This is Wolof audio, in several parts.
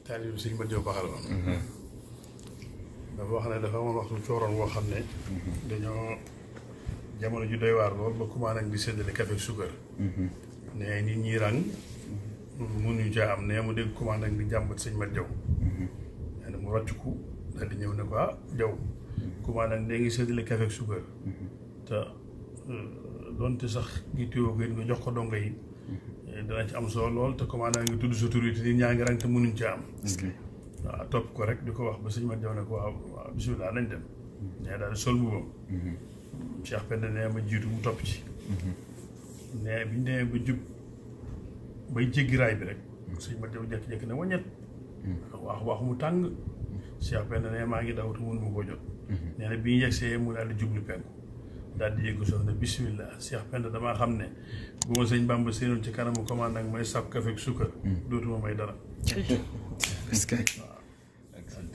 taalibe sëñ Mat Jaw Baxal ba dafa wax ne dafa amoon waxtu cooroon woo xam ne dañoo jamono ju doy waar lool ba commande ak di séddale café ak suukar ne nit ñi rang mënuñu caa am ne mu dégg commande ak di jàmbat sëñ Mat Jaw nee na mu rocciku daal di ñëw ne ko Jaw commande ak dee ngi séddale café ak suukar te doonte sax gittéwoo gën nga jox ko dongo yi dana ci am solo lool te commande ngi tudd sa tur yi te nit ñaa ngi rang te mënuñ caa am waaw topp ko rek di ko wax ba sëñ Mat Jaw ne ko waaw bisimilah nañ dem nee daal di sol mbubbam Cheikh Penda nee ma jiitu mu topp ci nee biñ demee ba jub bay jéggi raay bi rek sëñ Mat Jaw jékki-jékki ne waññet waaxu mu tàng Cheikh Penda nee maa ngi daw te mënu ma koo jot nee na bi ñu yegsee mu daal di jublu penku daal di yëggu soxna bisimilah Cheikh Penda damaa xam ne bu ma sëñ Bamba séenoon ci kanamu commande ak may sàpp café ak suukar dootuma may dara est-ce que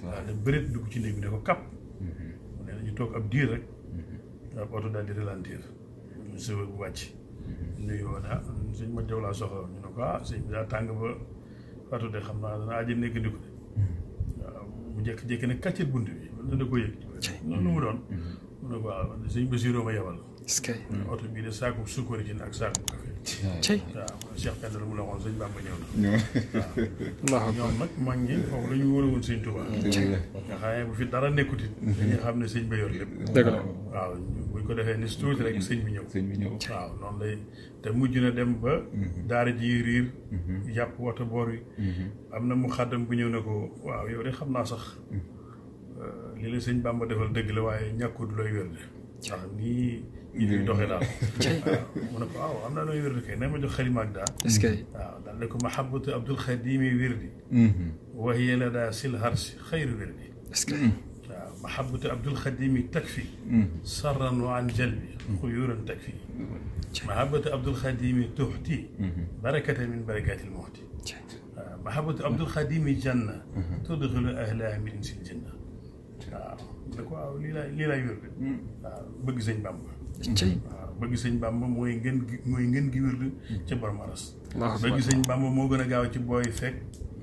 waaw da bëreet dugg ci néeg bi ne ko kap nee na ñu toog ab diir rek ab oto daal di ralentir ñu sëwër bu wàcc nuyu woon sëñ Mat Jaw laa soxla ñu ne ko sëñ bi daa tàng ba fatu de xam naa dana aji nekk di ko de waaw mu jékki-jékki ne kàccet bunt bi na da ko yëg noonu lu mu doon mu ne ko waaw sëñ Basiru ma yebal est-ce que oto bii de saaku sukkari ci ne ak saaku café cey waaw Cheikh Penda la mu la waxoon sëñ Bamba ñëw na Allahu ñoom nag mag ñi foofu la ñu wóor woon sëñ Tuubaa nga xam ne bu fi dara nekkut it dañuy xam ne sëñ ba yor lépp dëgg la waaw buñ ko defee ni si tuuti rek sëñ bi ñëw waaw noonu lay te mujj na dem ba daara ji riir jàpp woto boor wi am na mu xàddam bu ñëw ne ko waaw yow de xam naa sax li la sëñ Bamba defal dëgg la waaye ñàkkut looy wér de ndax nii ñi di doxee daal waaw mu ne ko waaw am naa looy wér de kay ne ma jox xalima ak daal est-ce que waaw daal ne ko mahabbatu Abdul Xadimi wirdi wa hiya lada sil harsi xayru wirdi est-ce que waaw mahabbatu Abdul Xadimi takfi sarran wa an jalbi xuyuran takfi mahabbatu Abdul Xadimi tuxti barakatan min barakati lmuxti waaw mahabbatu Abdul Xadimi janna tudxilu ahlaha min insil janna waaw ne ko waaw lii laay wér de waaw bëgg sëñ Bamba waaw bëgg sëñ Bamba mooy ngeen gi wér de ca borom aras bëgg sëñ Bamba moo gën a gaaw ci booy fekk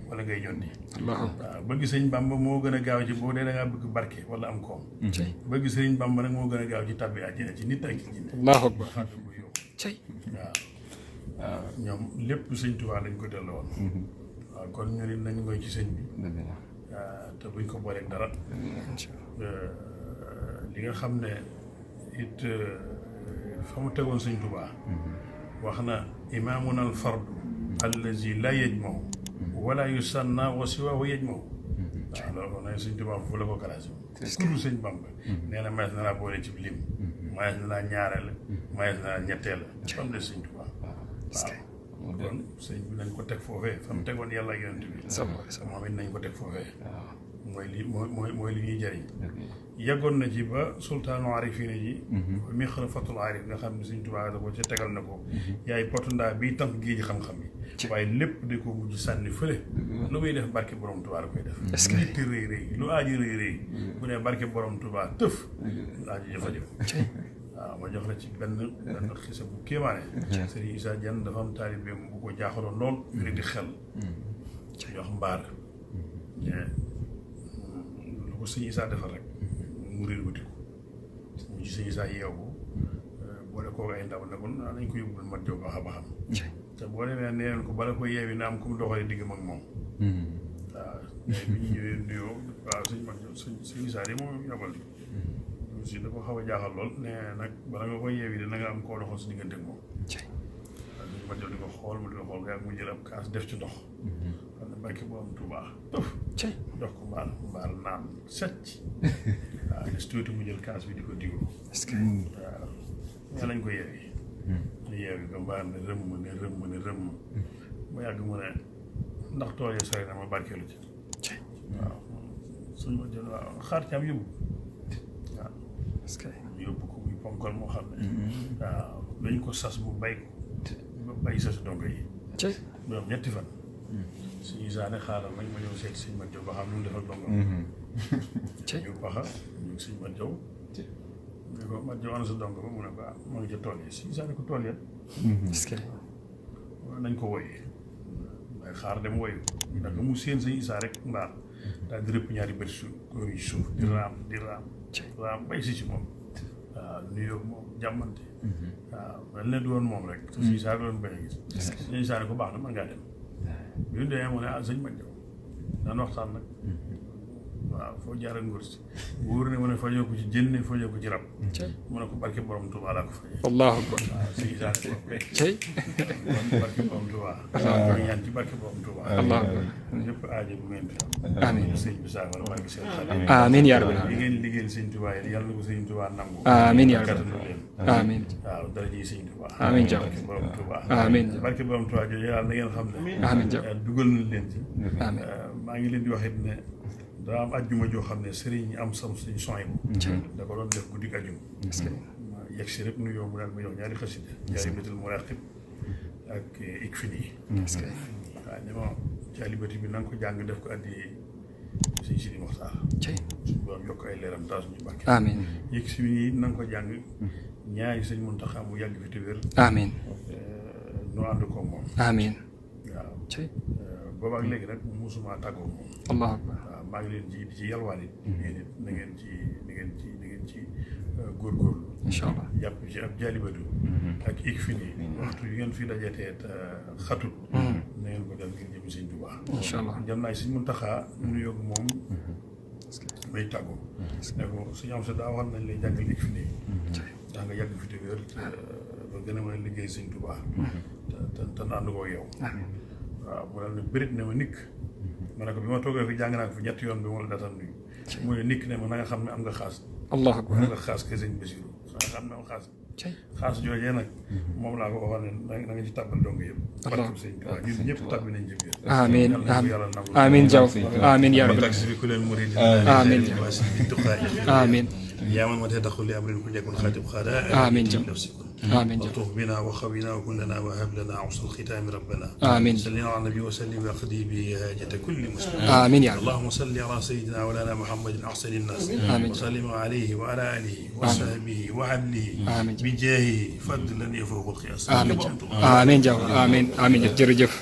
wala ngay ñondi waaw bëgg sëñ Bamba moo gën a gaaw ci boo dee da ngaa bëgg barke wala am koom bëgg sëñ Bamba nag moo gën a gaaw ci tabbi àjjana ci nit ak ci jinne Allahu akbar xaatam bu yow cey waaw ñoom lépp sëñ Tuubaa lañ ko delloo woon waaw kon ñu nit nañ ngoy ci sëñ bi te buñ ko booleeg dara li nga xam ne it fa mu tegoon sëñ Tuubaa wax na imaamuna al fardu allazi la yajmahu wala yusanna wa siwahu yajmahu waaw loolu ko nañ sëñ Tuubaa foofu la ko classé ku dul sëñ Bamba nee na mayees na laa boole ci lim mayees na laa ñaareel mayees na laa ñetteel fa mu des sëñ Tuubaa waaw kon sëñ bi nañ ko teg foofee fa mu tegoon yàlla ak yonent bi moom it nañ ko teg foofee mooy li ñuy jëriñ yeggoon na ci ba sultaanu arifina ji mixrafatul arif nga xam ne sëñ Tuubaa da ko ca tegal na ko yaay potundaa biy tànk géej xam-xam yi waaye lépp da ko mujj sànni fële lu muy def barke borom Tuubaa la koy def lu itti rëy rëy lu aaji rëy rëy bu ne barke borom Tuubaa tëf aaji jëfa jëf waaw ma jox la ci benn xisa bu kéemaane Sëriñ Isaa Jeen dafa am taalibeem bu ko jaaxaloon lool wéri di xel jox mbaar lu ko sëñ Isaa defal rek mu réer wuti ko mu ci sëñ Isaa yeewu boole koo ay ndaw ne ko nañ ko yóbbul Mat Jaw ba xam te boo demee nee leen ko bala ko yeewi na am ku mu doxalee digg mag moom waaw mais bi ñu ñëwee nuyoo waaw sëñ Mat Jaw sëñ Isaa de moom yabal si da ko xaw a jaaxal lool ne nag bala nga koy yeewi de na nga am koo doxal si diggante ak moom waaw sëñ Mat Jaw di ko xool mu di ko xool nga mu jël ab kaas def ci ndox xam ne barke bu am Tuubaa tëf jox ko mbaal naan secc waaw des tuuti mu jël kaas bi di ko digo waaw ñaa lañ ko yeewi yeewi ko mbaal ne rëmm mu yàgg mu ne ndax tool yi sori na ma barkeelu ci waaw suñ ma jël waaw xaar ci am yóbbu waaw parce que yóbbu ko muy ponkal moo xam ne waaw dañ ko sas bu bay ko ba bay sasi dongo yi ñoom ñetti fan suñu saane xaaral nag ma ñëw seet sëñ Mat Jaw ba xam nu mu defal dongo ñu paxa ñu sëñ Mat Jaw ne ko Mat Jaw ana sa dongo ba mu ne ko ma ngi ca tool yi suñu saane ko tool ya nañ ko woyee waaye xaar dem woyu ndax mu seen sëñ Isaa rek mbaar daal di rëpp ñaari bëri góor yi suuf di raam bay si moom waaw nuyoo moom jàmmante waaw mel ne du woon moom rek te sëñ Isaa doon bañ a gis sëñ Isaa ne ko baax na mën ngaa dem bi ñu demee mu ne sëñ ma jaw daan waxtaan nag waaw foo jaar ak ngóor si wóor ne mu ne fajoo ko ci jënne fajoo ko ci rab mu ne ko barke borom Tuubaa laa ko fajee allahu akbar waaw sëñ Isaa ne ko cey barke borom Tuubaa ñaan ci barke borom Tuubaa allahu akbar ñëpp aajo bu ngeen fi am amiin sëñ bi saafara barke seen xale amiin yaa rabbi li ngeen liggéeyal sëñ Tuubaa yi yàlla na ko sëñ Tuubaa nangu amiin yaa rabbi kattanu leen amiin waaw dara ji sëñ Tuubaa amiin jaw barke borom Tuubaa amiin barke borom Tuubaa jooju yàlla na ngeen xam ne amiin jaw dugal na leen ci amiin maa ngi leen di wax it ne daa am ajjuma joo xam ne sëriñ am sam suñ son bu da ko doon def guddi ajjuma yegg si rek nu yow mu daal ma yow ñaari xasida jaalibatul muraqib ak ikfini waaw ne ma jaalibati bi na nga ko jàng def ko addi sëñ Sidi Moxtaar suñu borom yokk ay leeram taas ñu bàkke amiin yegg si bi na nga ko jàng ñaari sëñ Muntaxa mu yàgg fi te wér amiin noo ànd ko moom amiin waaw boobaak léegi nag musuma tàggoo moom allahu akbar waaw maa ngi leen di ci yalwaan it yéen it na ngeen ci góorgóorlu incha allah jàpp ci ab jaalibatu ak ik fi nii waxtu yu ngeen fi dajetee xatul na ngeen ko def ngir jëm sëñ Tuubaa incha allah jam naa sëñ Muntaxa nu yóbbu moom may tàggoo ne ko suñu am sa daa wax nañ lay jàngal ik fi nii daa nga yàgg fi te wér ba gën a mën a liggéey sëñ Tuubaa te ànd koo yow waaw mu daal ne bërit ne ma nikk ma ne ko bi ma toogee fi jàng naa ko fi ñetti yoon bi ma la daataan nuyu mu ne nikk ne ma na nga xam ne am nga xaas allahu akbar am nga xaas ke sëñ Basiru nga xam ne am xaas joojee nag moom laa ko waxoon ne na nga ci tàbbal dong yëpp barke sëñ Tuubaa ñun ñëpp tàbbi nañ ci biir amiin amiin jaw amiin yaa rabbi taxi bi ku leen murid amiin amiin yaa man ma tee taxul li am rin ku jekkul xaatib xaada amiin jaw آمين وطوف بنا وخوينا وكلنا وهب لنا عصر الختام ربنا آمين صل على النبي وسلم واقضي به حاجة كل مسلم آمين يا رب اللهم صل على سيدنا ولانا محمد أحسن الناس آمين وسلم عليه وعلى آله وصحبه وعبله بجاهه فضلا يفوق القياس آمين آمين جاو آمين آمين جرجف